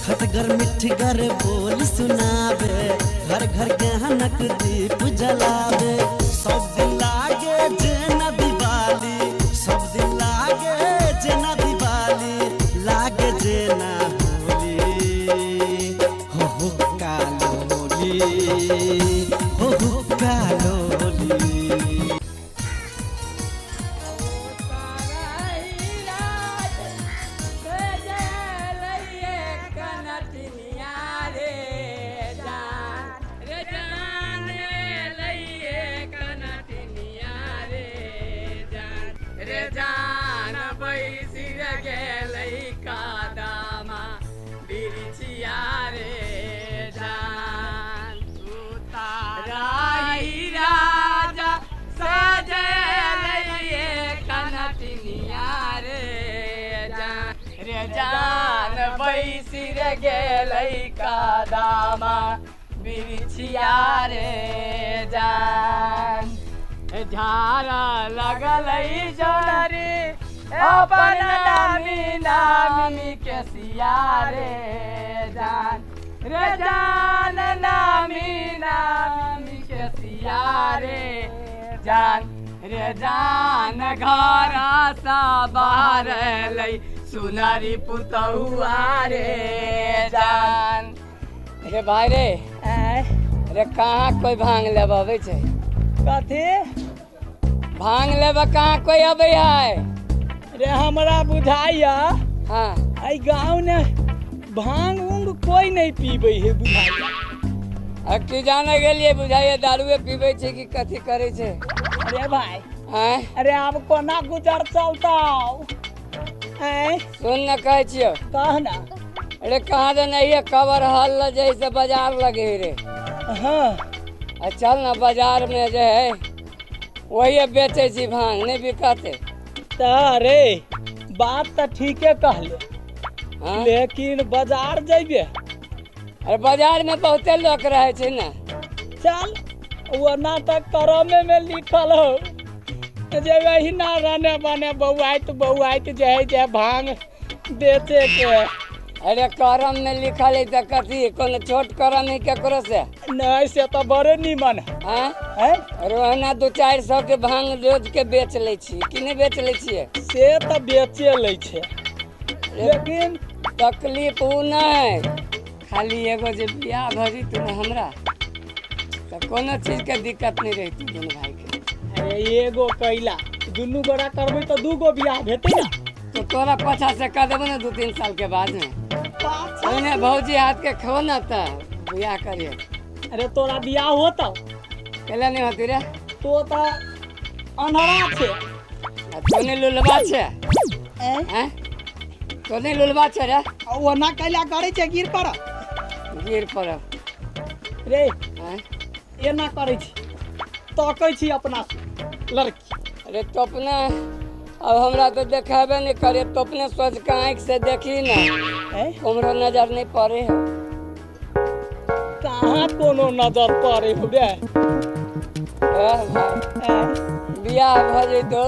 खटगर मिठगर बोल सुनावे, घर घर गहनक दीप जलावे। सब दिन लागे जेना दिवाली, सब दिन लागे जेना दिवाली, लागे जेना होली। हो कालोली, हो कालोली। जान बैसिर गेलै कादामा बिरिछिया रे जान। झारा लगलै जोरी अपन नामी नामी के सिया रे जान। रे जान नामी नामी के सिया रे जान। रे जान घर सा बाहर लै सुनारी पुतहुआ रे जान। रे भाई रे रे कहाँ कोई भांग लेब अबै छै? कथी भांग लेब कहाँ कोई अबै है? रे हमरा बुझाइया हाँ आई गाँव ने भांग उंग कोई नहीं पीबे है बुझाइया। अब की जाने गेलिए बुझाइए दारुए पीबे छै कि कथी करे छै? अरे भाई हैं अरे अब कोना गुजर चलता हैं? सुन न कहै छियो कह ना। अरे कहाँ दे नहीं है कबर हल जैसे बाजार लगे रे। हाँ चल ना बाजार में जो है वही बेचे छी भांग नहीं बिकते। अरे बात तो ठीके कहले, हाँ? लेकिन बाजार जइबे? अरे बाजार में बहुते लोग रहे छै ना। चल वो नाटक करमे में लिखल हो जे वही ना रहने बने बउआइत जे भांग बेचे के। अरे करम में लिखल है तो कथी कोनो छोट करम है केकरो से? नहीं से तो बड़े निमन हाँ? है। रोहना 200-400 के भांग रोज के बेच ले छी कि नहीं बेच ले छिए? से तो बेचे ले छे, लेकिन तकलीफ उ नहीं खाली एगो जे बियाह भरी तू हमरा तो कोनो चीज के दिक्कत नहीं रहती दोनों भाई के। अरे एगो कैला दुनू गोरा करबै तो दूगो बियाह भेटै ना। तो तोरा पाछा से कर देबो ना 2-3 साल के बाद में। ओने भौजी हाथ के खो ना त बियाह करिए। अरे तोरा बियाह होता केला नहीं होती रे? तो अनहरा छे। तोने लुलबा छे हैं? हैं? तोने लुलबा छे रे? वो ना कैला करे छे गिर पर गिर पर रे हैं? एना करे छी तकै छी अपना लड़की। अरे तो अपना अब हमरा तो देखाबे नहीं करे तो अपने सोच के आँख से देखी ना हैं? हमरो नजर नहीं पड़े है। कहाँ कोनो नजर पड़े हो रे? बियाह भ जइतो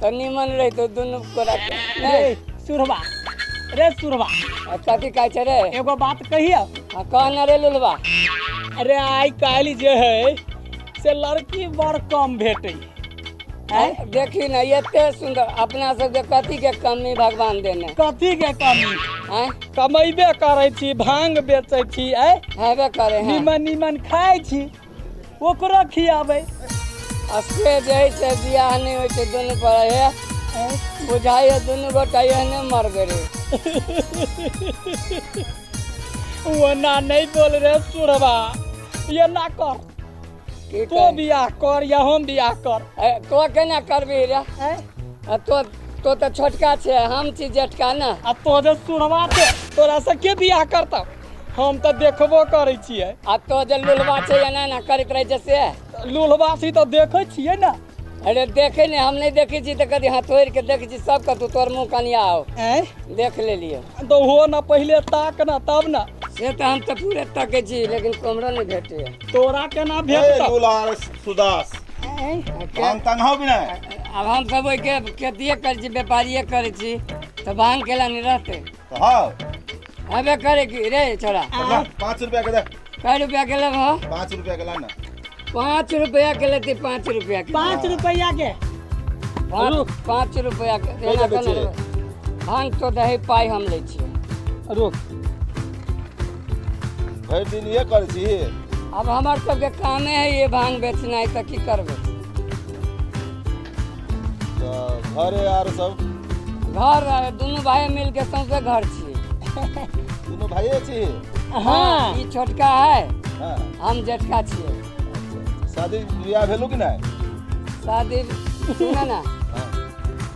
तो निमन रहितो दुनू कोरा के। रे सुरबा रे सुरबा कथी कहै छै रे? एगो बात कहिया। हाँ कह न रे लुलबा। अरे आई काल्हि जे है से लड़की बड़ कम भेटै है। देखी ना एते सुंदर अपना सब के कथी के कमी भगवान देने। कथी के कमी? हैं? कमैबे करै छी, भांग बेचै छी, हेबे करे हैं। निमन निमन खाइ छी, ओकरो खियाबै। से जे से बियाह नहीं होइ छै दुनू पर है बुझाइए दुनू गोटा एहने मर गए। ओना नहीं बोल रे सुरबा, ये ना कर। तो बियाह कर या हम बियाह कर। तो केना करबी रे? तो छोटका छे हम छी जेठका ना। आ तो जे सुरबा छे तोरा से के बियाह करता? हम तो देखबो करै छियै। आ तो जे लुलबा छे एना ना करैत रहे छै से? लुलबा सी तो देखै छियै ना। अरे देखे नहीं हम नहीं देखी छी तो कभी हथोड़ के देख छी सब का तू तोर मुँह कनिया आओ देख ले लिए तो हो ना पहले ताक ना तब ना। से तो हम तो पूरे तके छी लेकिन कमरा नहीं भेटे। तोरा केना भेटता? दुलार सुदास हम तंग भी नहीं। अब हम सब के खेतिए कर छी व्यापारिए करे छी तो भांग केला नहीं रहते। तो हाँ अबे करे की रे छोड़ा 5 रुपया के दे। कै रुपया के लेब हो 5 रुपया के ला ना। 5 रुपया के लेती 5 रुपया के 5 रुपया के 5 रुपया के कैसे बेचे? भांग तो दही पाई हम लै छियै रुक भरि दिन ये करै छी। अब हमार सबके कामे है ये भांग बेचनाइ तऽ की करबै तो घरे आर सब घर दुनू भाई मिल के सौंसे घर छियै दुनू भाइये छी। हाँ ई छोटका है हाँ हम जेठका छियै शादी बियाह भेलू कि नहीं? शादी सुन ना हाँ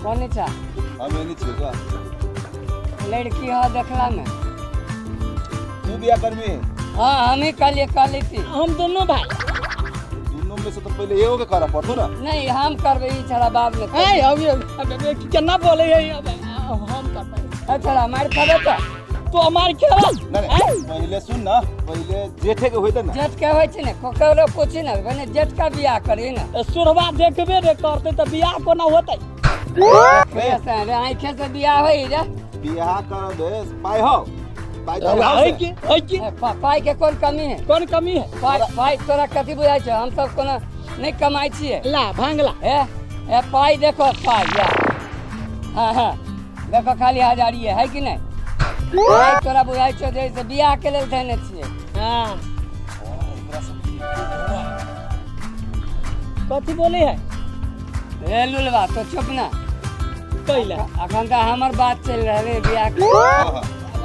कोनी छा हम एनी छी का। लड़की हो देखला में तू बियाह करबी? हाँ हम ही कहली थी हम दोनों भाई दुनू में से तो पहले एगो के करऽ पड़तो ना। नहीं हम करबै ई छड़ा बाद में ए अब केना बोले है अब हम करबै छड़ा मार खबे तो तो हमार खेला नहीं पहले सुन ना, पहले जेठे के होइते ना। जेठ के होइ छै ने कोकरो पूछी ना भने जेठ का बियाह करी ना सुरवा देखबे रे करते तो बियाह कोना होतै कैसे रे आंखे से बियाह होई रे बियाह कर दे पाई हो पाई तो है कि पाई के कोन कमी है कौन कमी है पाई तोरा कथी बुझाइ छै हम सब कोनो नहीं कमाई छियै ला भांगला ए पाई देखो पाई या हाँ हाँ देखो खाली हजारी है कि नहीं पाई तोरा बुझाइ छौ जैसे बियाह के लेल धने छियै हाँ कथी बोले है रे लुलवा तो चुप ना कैला अखन तो हमर बात चल रहल है बियाह के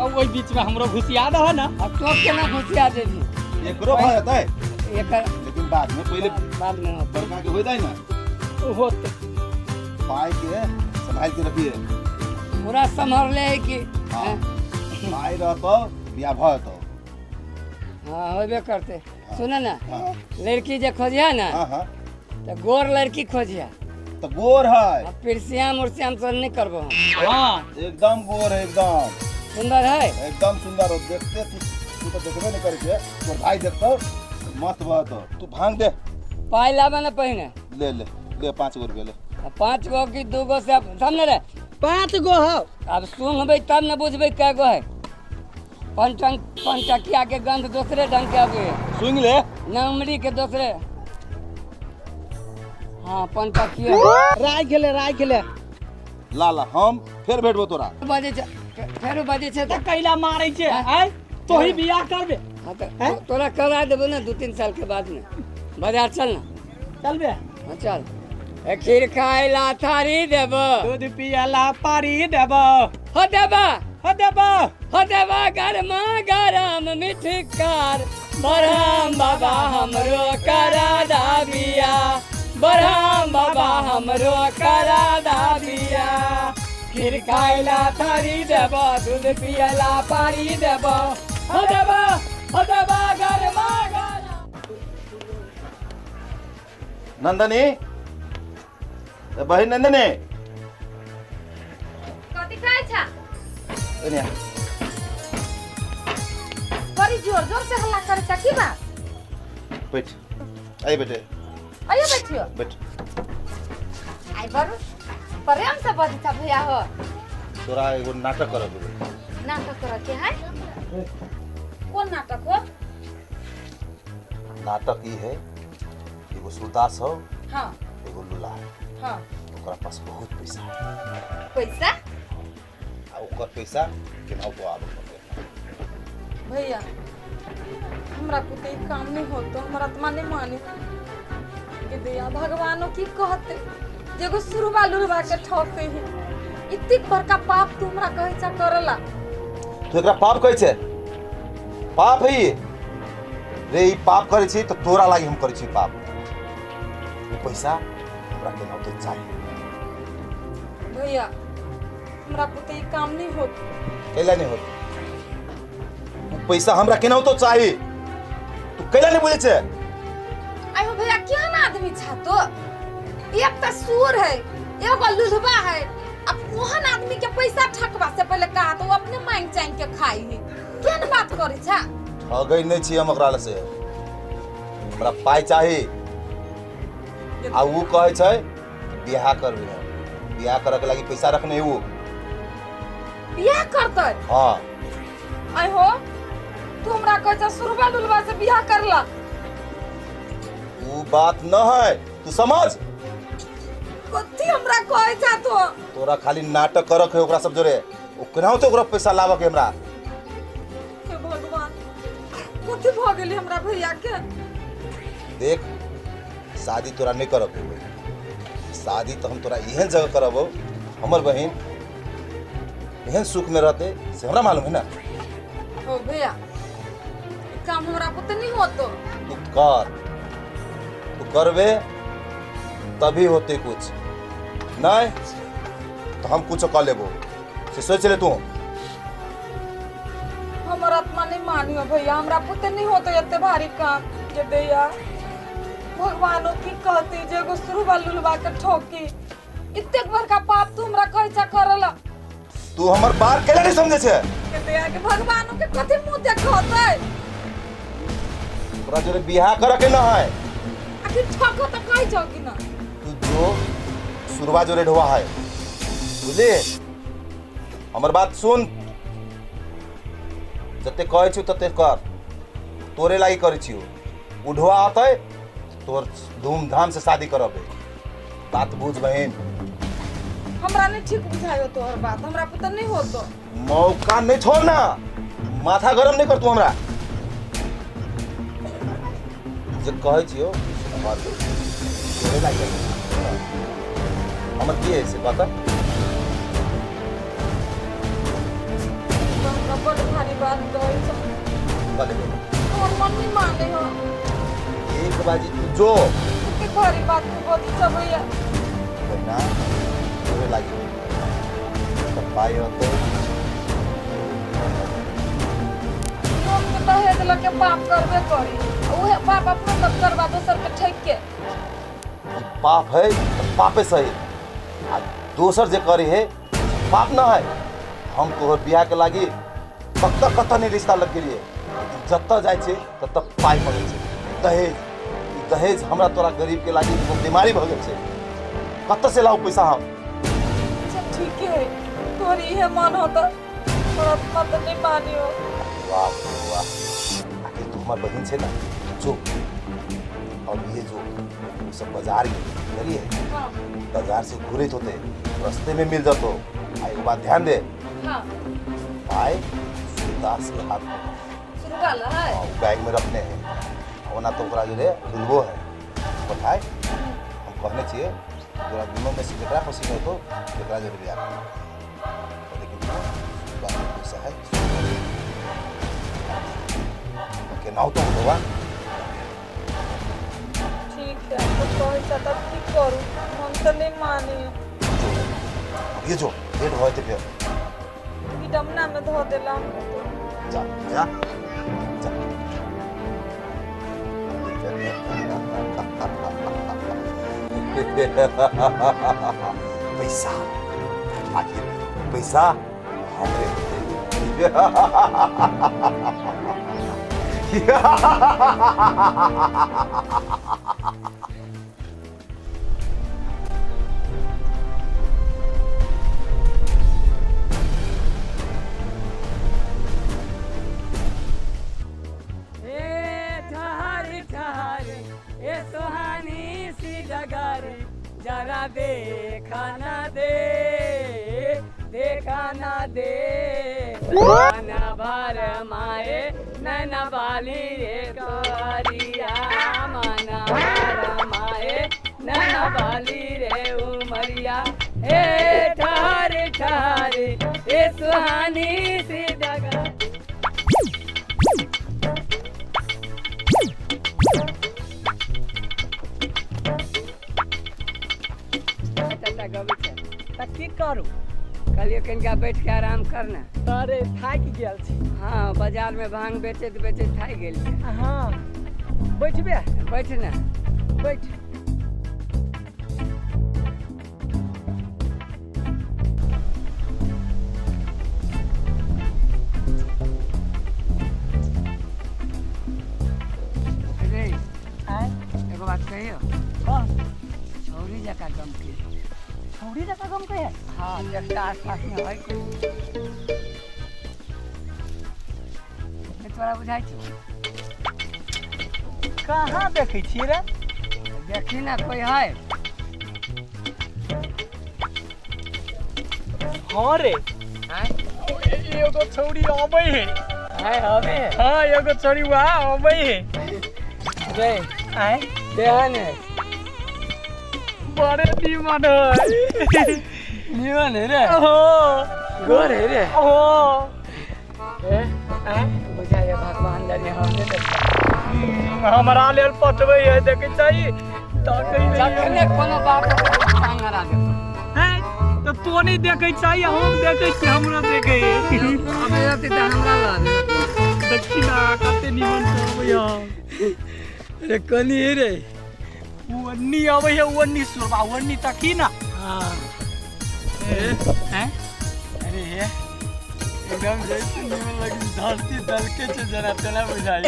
ओई बीच में हमरो घुसिया द है ना अब तो केना घुसिया देबी एकरो भय हेतै एकर लेकिन बाद में पहले बाद में होतै बड़का के होइतै ना। होते पाई के संभाल के रखिए। पूरा संभर ले है कि हाँ। पाई रहतो बियाह भ जेतो। हाँ होबे करते सुन ना हाँ लड़की जे खोजिया ना हाँ हाँ तो गोर लड़की खोजिया तो गोर है अब पिरसियाम उर्सियाम तो नहीं करबो हम हाँ एकदम गोर है एकदम सुंदर है एकदम सुंदर हो। देखते तू तो देखबे नहीं करे तोर भाई देखतो मस्त बहतो। तू भांग दे पाई लाबे ना पहिने ले ले ले 5 गो रुपया ले। 5 गो की 2 गो से सामने रे 5 गो हो अब सुनबै तब न बुझबै कै गो है पंचकिया के गंध दूसरे ढंग के आवे सुन ले नमरी के दूसरे हाँ पंचकिया राय खेले ला ला हम फिर भेटबो तोरा। बजे छै फेरो बजे छै त कैला मारै छै आय तो ही बियाह करबे हाँ तो तोरा करा देबो ना 2-3 साल के बाद में बाजार चल ना चलबे हाँ चल खीर खाइला थारी देबो दूध पियला पारी देब हो देबा हो देब हो देबा गरमा गरम मिठकार बरहम बाबा हमरो करा दा बिया बरहम बाबा हमरो करा दा बिया खीर खाइला थारी देब दूध पियला पानी देब हो देबा गरमा गरम नंदनी बहिन नंदनी कथी खाइ छा एने बड़ी जोर जोर से हल्ला करे छा की बात बैठ आई बेटे आइयो बैठियो बैठ। आई बरु प्रेम से बजी छा भैया हो तोरा एगो नाटक करब नाटक कर के है कौन नाटक हो नाटक ई है एगो सुरदास हो हाँ एगो लुला है हाँ ओकरा पास बहुत पैसा है पैसा आ ओकर पैसा केनाहू तो आबे पड़े। भैया हमरा को तो काम नहीं हो तो हमारा आत्मा नहीं माने कि दया भगवानो की कहते जेगो सुरवा लुरवा के ठोके ही इतनी बड़का पाप तू हमरा कहे छा करला तो एकरा पाप कहै छै? पाप है ये रे ई पाप करे छी तो तोरा लागी हम करे छी पाप। वो पैसा हमरा केनाहू तो चाहिए। भैया हमरा को तो काम नहीं होत कैला नहीं होत वो पैसा हमरा केनाहू तो चाहिए। तू कैला नहीं बोले छे? आयो भैया केहन आदमी छा तो एक तो सूर है एगो लुधवा है अब ओहन आदमी के पैसा ठकवा से पहले कहा तो वो अपने मांग चांग के खाई है केहन बात करे छा ठगै नहीं छी हम ओकरा से हमरा पाई चाही आ वो कहै छै बियाह करबे बियाह करे के लागी पैसा रखने वो बियाह करते हां आई हो तू हमरा कहै छ सुरबा लुलबा से बियाह करला। वो बात न है, तू समझ। कथी हमरा कहै छ तू? तोरा खाली नाटक करक है ओकरा सब जोरे। ओकरा तो ओकरा पैसा लावा के हमरा। हे भगवान कथी भ गेली हमरा भैया के? देख शादी तोरा नहीं करब है। शादी तो हम तोरा एहन जगह करब हो, हमर बहन एहन सुख में रहते से हमरा मालूम है ना। ओ भैया ई काम हमरा पुते नहीं होतो। तू कर, तू करबे तभी होते कुछ नहीं तो हम कुछ कर लेबो से सोच ले तू। हमर आत्मा नहीं मानियो भैया, हमरा पुते नहीं होतो एते भारी काम जे भैया भगवानो की कहती जे एगो सुरबा लुलबा के ठोकी इत्ते बड़का पाप तू हमरा कहै छ करला। तू हमर बात केला नहीं समझे छे। के भैया के भगवानो के कथी मुंह देखते? तोरा जोरे बियाह करे के ना है। आखिर ठोको तो कहै छ कि ना? तू जो सुरवा जोरे ढोवा है बुझली। हमर बात सुन, जते कहै छु तते कर। तोरे लागी करै छियो। उढ़वा आते तोर धूमधाम से शादी करबे। बात बुझ बहन। हमरा नहीं ठीक बुझायो तोहर बात, हमरा पता नहीं होतो। मौका नहीं छोड़ना, माथा गरम नहीं कर तू हमरा। जे कहै छियो हमर तोरे लागी हमर की है से बता। हमरा बड़ भारी बात कहै छ। बोले तोर मन नहीं माने हो। एक बाजी तू जो के भारी बात के बोली छ भैया। ना तोरे लागी तो पाई होते लोग के दहेज लके पाप करबे करी, उहे पाप अपने सब करवा दोसर के ठेक के। पाप है तो पापे सही। आ दोसर जे करे है पाप ना है। हम तोहर बियाह के लागी कत्ता नहीं रिश्ता लग गेलिए। जत्ता जाय छे तत्ता पाई पड़े छे। दहेज ई दहेज हमरा तोरा गरीब के लागी एगो बीमारी भ गेल छे। कत्ता से लाऊ पैसा हम? अच्छा ठीक है तोरी है मन होता पर आत्मा तो नहीं मानियो। वाह वाह, आखिर तू हमार बहन छे ना। जो और ये जो वो सब बाजार करिए, हां बाजार से घूरे होते रास्ते में मिल जातो। एगो बात ध्यान दे, हां भाई सुरदास के हाथ में शुरू वाला है। बैग में रखने हैं। होना तो ओकरा जो रे दुलबो है बताए। हम कहने चाहिए जोरा दोनों में से जेकरा खुशी हो तो जेकरा जो बियाह करे। लेकिन बात ऐसा है के नाव तो होगा। ठीक है तो कोई सा तब की करूं, हम तो नहीं माने। ये जो लेट होए थे फिर ई डमना में धो देला हमको तो। जा जा जा। पैसा आखिर पैसा हमरे सुहानी सी डगारी जरा देखा ना दे, देखा ना दे। खाना भर माए नैना बाली रे करिया, माना भर माए नैना बाली रे उमरिया। ए ठहर ठहर ए सुहानी सी डगारी। की करू? कहलिए कनिका बैठ के आराम करना। अरे थाक गेल छी। हाँ बाजार में भांग बेचैत बेचैत थाकि गेलिए। हाँ बैठबे बैठ ना बैठ। रे आय एगो बात कहियो, कौन छौरी जका गम के। छौरी जका गम कहे? हाँ देखता आसपास में है कोई। तोरा बुझाइ छौ कहाँ देखै छियै रे देखी ना कोई है हाँ रे हैं एगो छौरी अबै है है हवे हाँ एगो छौरी वहाँ अबै है रे आय देहन है बड़े निमन है निमन है रे ओहो गोर है रे ओहो ए बुझाइए भगवान जाने हमने हमरा लेल पटबै है देखे चाहिए ताकै जखने नहीं कोनो बात संग हरा देतो है तो तो नहीं देखे चाहिए हम देखे छी हमरा देखे अब रहते त हमरा लागे दक्षिणा कते निमन से अबैया रे कनी रे वन्नी अबैया वन्नी सुरबा वन्नी तकी ना हां हैं अरे ये एकदम जैसे निमन लगी धरती दलके छे जरा तेना बुझाई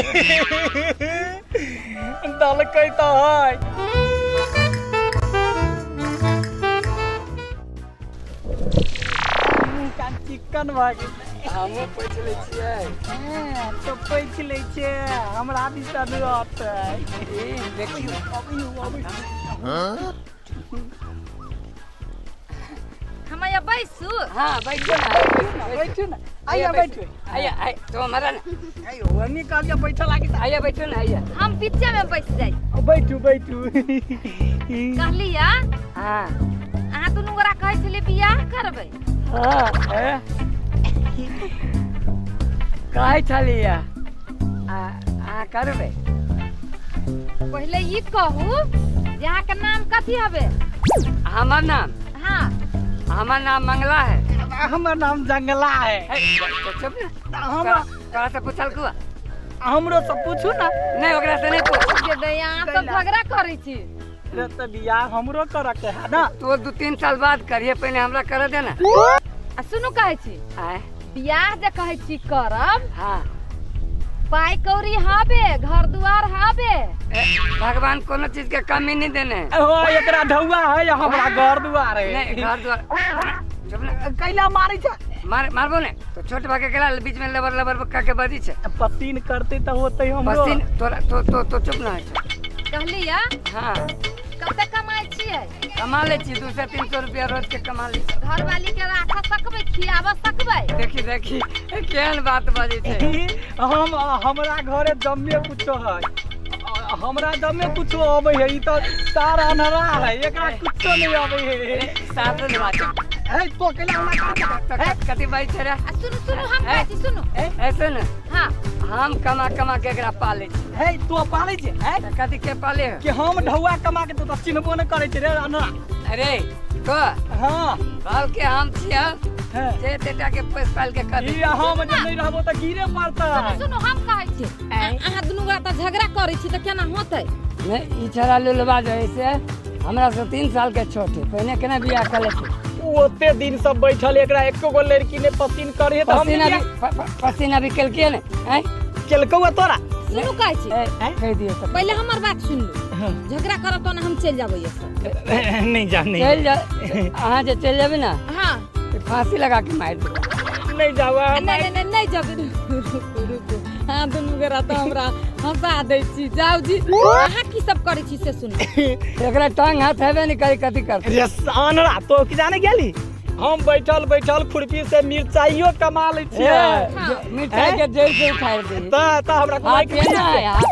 दलकै त है कान चिकन भागे हम पूछ ले छियै तो पैछ लै छै हमरा दिस न रहतै ए देखियो अबैयो हम या बैसू हां बैठो ना बैठू ना आइया बैठू आइया आइ तो हमारा ना आइयो वन्नी कालिया बैठा लागी आइया बैठो ना आइया हम पीछे में बैठ जाई बैठू बैठू कहलिया हां अहाँ दुनू गोरा कहै छलिए बियाह करबै हां कहै छलिया आ करबै पहले ई कहू जे अहाँके नाम कथी हबे हमर नाम हाँ मंगला है हमर नाम जंगला है चुप ना हमरा तोरा से पूछल कुआ हमरो से पूछू ना नहीं ओकरा से नहीं पूछ जे दैया अहाँ सब झगड़ा करै छी रे त बियाह हमरो करे के है ना तो 2-3 साल बाद करिए पहले हमरा कर देना आ सुनू कहै छी आय बियाह जे कहै छी करब हाँ पाई कौड़ी हबे घर दुआर हबे भगवान कोनो चीज के कमी नहीं देने ओ एकरा ढौआ है या हमरा घर दुआर है नहीं घर द्वार चुप ना कैला मारै छै मारबो ने तो छोट भागे केला बीच में लबर लबर का के बजी छे पसीन करते त होतै हमरो पसीन तोरा तो चुप ना है कहलिया हाँ कते कमाई छियै कमा ले छी 200-300 रुपया रोज के कमा ले छी। घरवाली के राख सकबै खियाब सकबै देखी केहन बात बजे छे हमरा घरे जम्मे कुछो है हमरा जम्मे कुछो अबै है ई त तार अनहरा है एकरा कुछो नहीं अबै है साथ में बात है तो कैला हमरा कति बाई छे रे आ सुनू हम कहै छी सुनू ऐसे न हाँ हम कमा के एकरा पाले छी है तो पालै छै है कति के पाले है कि हम ढौआ कमा के तो चिन्हबो न करै छै रे अनहरा अरे तो हां बाल के हम छिया है जे बेटा के पैस पाल के कर ई हम जे नहीं रहबो त गिरे पड़तै सुनू हम कहै छी अहाँ दुनू गोरा त झगड़ा करै छी त केना होतै नहीं ई छोरा लुलबा जो ऐसे हमरा से 3 साल के छोट है पहले केना बियाह कर ले ओते दिन सब बैठल एकरा एको गो लड़की ने पसीन करे त हम पसीना भी कल के ने हैं केलकौ तोरा सुनू कहै छी कह दियो तो पहले हमर बात सुन लो झगड़ा करब त हम चल जाबै नहीं जाने चल जा अहाँ जे चल जाबे ना हाँ तो फांसी लगा के मार दे नहीं जावा नहीं जाबै रुकू हाँ दुनू गोरा त हमरा हंसा दै छी जाऊ जी अहाँ की सब करै छी से सुनू एकरा टांग हाथ हेबे नहीं करी कथी कर रे आनरा तो की जाने गेली हम बैठल खुरपी से मिर्चाइयो कमा लै छियै मिर्चाई के जड़ से उखाड़ दे त हमरा हाथ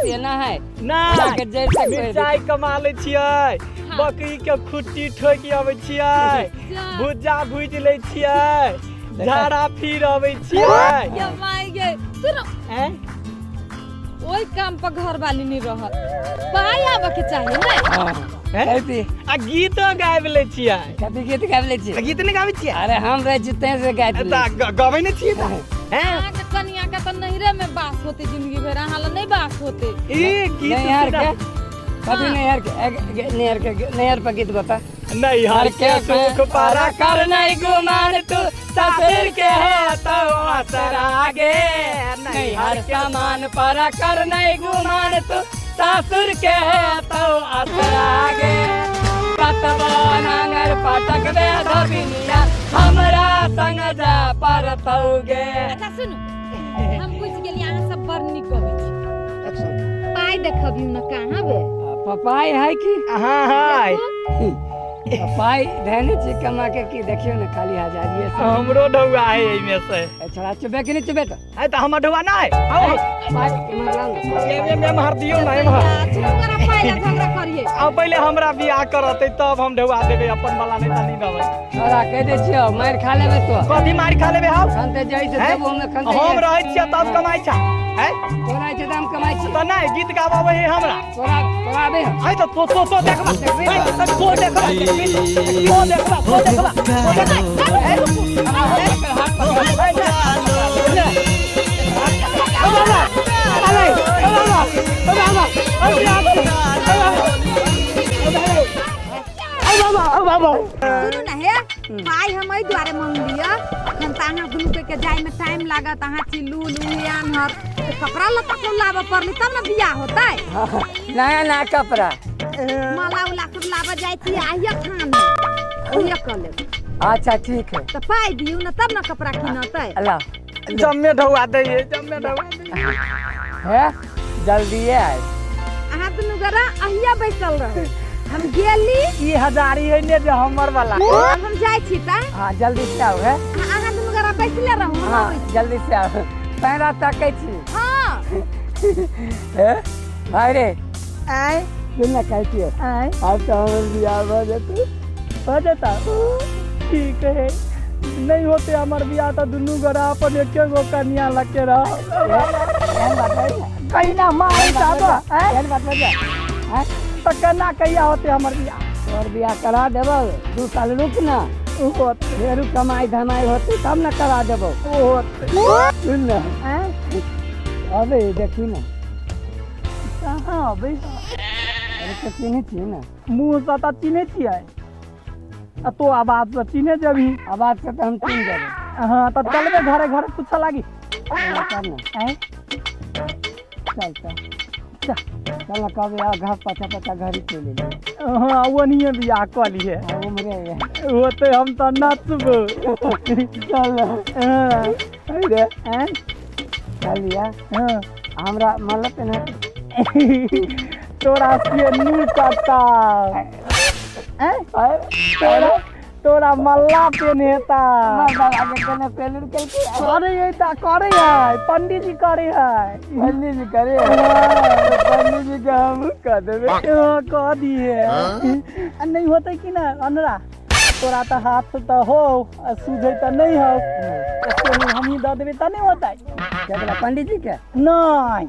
ये ना है ना के जड़ से मिर्चाई कमा लै छियै बकरी के खुट्टी ठोकी आबै छियै भुज्जा भुज लै छियै झाड़ा फिर आबै छियै ये माय गे सुनो हैं ओई काम पर घर वाली नहीं रहत पाई आबे के चाहिए ना कथी आ गीत गाबि लै छियै कथी गीत गाबि ले छी गीत नहीं गाबै छियै अरे हम रह जिते से गाइत ले गाबै नहीं छियै हैं अहाँ के कनिया के त नहिरे में बास होते जिंदगी भर अहाँ ला नहीं बास होते ई गीत नहीं यार के कभी नहीं यार पर गीत बता नहीं हर के सुख पारा कर नहीं गुमान तू ससुर के है तो असर आगे नहीं हर सामान पर कर नहीं गुमान तू ससुर के है तो असर आगे कतबा नांगर पटक दे धबिनिया हमरा संग जा परतौगे अच्छा सुनो हम पूछ गेली अहाँ सब बड़ देखबियो ना कहाँ बे पपाई है कि हाँ हाँ पपाई धैने छी कमा के की देखियो ना खाली हजारिए से हमरो ढौआ है एमे से छोड़ा चुबे कि नहीं चुबे तो है तो हमर ढौआ ना है आओ पाई इमर लाओ ये मार दियो ना एमे तुम करा पहले झगड़ा करिए अब पहले हमरा बियाह करते तब हम ढौआ देबे अपन वाला नहीं तनी दबै छोड़ा कह दे छियो मार खा लेबे तो कथी मार खा लेबे हम खनते जाई से हैं? देबो हम खनते हम रहै छियै तब कमाई छा है तोरा छै दाम कमाई छी तो नहीं गीत गाबे है हमरा तोरा आबे है तो तो देखबा तो देखबा तो देखबा सुनू ना हे पाई हम एहि दुआरे मांगलिया अखन त अहाँ दुनू के जाय में टाइम लागत अहाँ छी लूल उलियान हर तो कपड़ा लत्ता को लाबे पड़ली तब ना बियाह होतै नया नया कपड़ा माला उला कुछ लाबे जाय छी आइया खान ओहिया कर लेब अच्छा ठीक है तो पाई दियौ ना तब ना कपड़ा किनतै अल्लाह जम्मे ढौआ दे जम्मे ढौआ दे है जल्दी आए अहाँ दुनू गोरा अहिया बैसल रहे हम गेली ई हजारी है ने जो हमर वाला अब हम जाय छी त हाँ जल्दी से आओ है अहाँ दुनू गोरा बैसले रहू हम हाँ आबै छी। जल्दी से आओ पैरा तकै छी हाँ है भाई रे आय सुन ना कहती है आय अब तो हम बियाह हो जाते हो जाता ठीक है नहीं होते हमार बियाह तो दुनू गोरा अपन एके गो कन्या लके रह कहीं ना मार साबा बात हो जा हैं तो केना कहिया होते हमार बियाह और बियाह करा देबो 2 साल रुक ना होते फेर कमाई धमाई होती तब ना करा देबो सुन ना अबे देखी ना कहाँ अबै अरे तो चिन्ह छी ना मुँह से तो चिन्हे छियै आ तो आवाज से चिन्हे जबी आवाज से तो हम चिन्ह देबो हाँ तो चलबे घरे घरे पूछा लागी करना आय चल चल ना कबे आ घर पचा घरी चले ले हाँ वो नहीं बियाह कऽ लिए उमरे होते हम तो नचबो चल हाँ अरे आय चलिया हाँ हमरा मतलब ना तोरा से नी करता तोरा मल्ला पेनेता करे है ता करे है पंडित जी करे है पंडित जी करे पंडित जी का हम कह देबे कह दिए नहीं होते कि ना अनरा तोरा तो हाथ तो हो सूझे तो नहीं हो हम ही दे देवे तो नहीं होता क्या पंडित जी के नहीं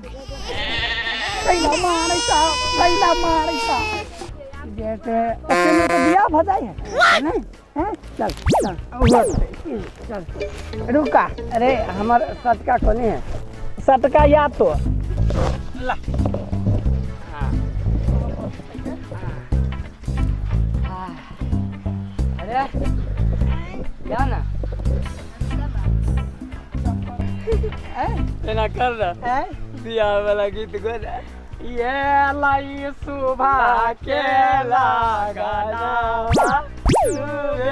कैला मारे सा जैसे अकेले तो बियाह भ जाए है नहीं हैं चल चल रुका अरे हमार सटका कोनी है सटका या तो ला अरे क्या ना एना कर रहा हैं बियाह वाला गीत गोदा ये लाई सुबह के लगाना सुबह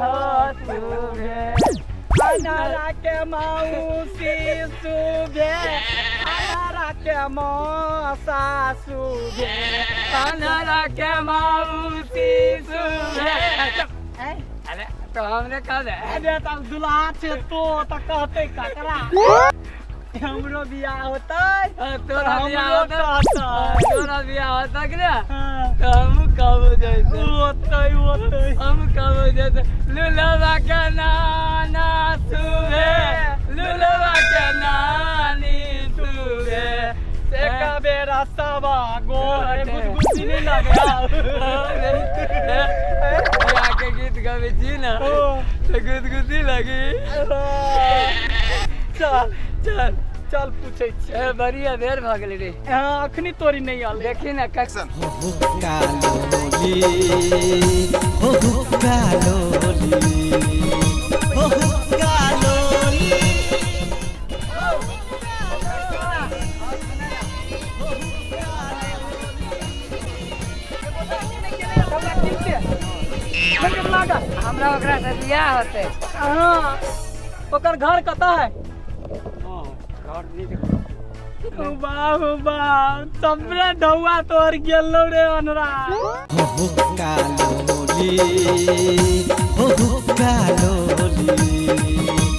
हो सुबह अनारा के मौसी सुबह अनारा के मौसा सुबह अनारा के मौसी सुबह अरे तो हमने कह दे अरे तब दुल्हा छे तो कहते ककरा हमरो बियाह होतै तोरा बियाह हमरो होता कहतै तोरा बियाह होता कि ना हाँ तो हम कब जैसे होतै हम कब जैसे लुलवा के नाना सुबे लुलवा के नानी सुबे से का बेरा सबा गोर गुदगुदी नहीं लगे बियाह के गीत गावे छी ना तो गुदगुदी लगी चल चल चल पूछे छी ए बढ़िया देर भ गेलै रे हाँ अखनी तोरी नहीं आल देखी ना कैसन हमरा ओकरा से बियाह होते हाँ ओकर घर कतऽ है बा सबरे ढौआ तोर गेलो रे अनरा हो कालोली हो कालोली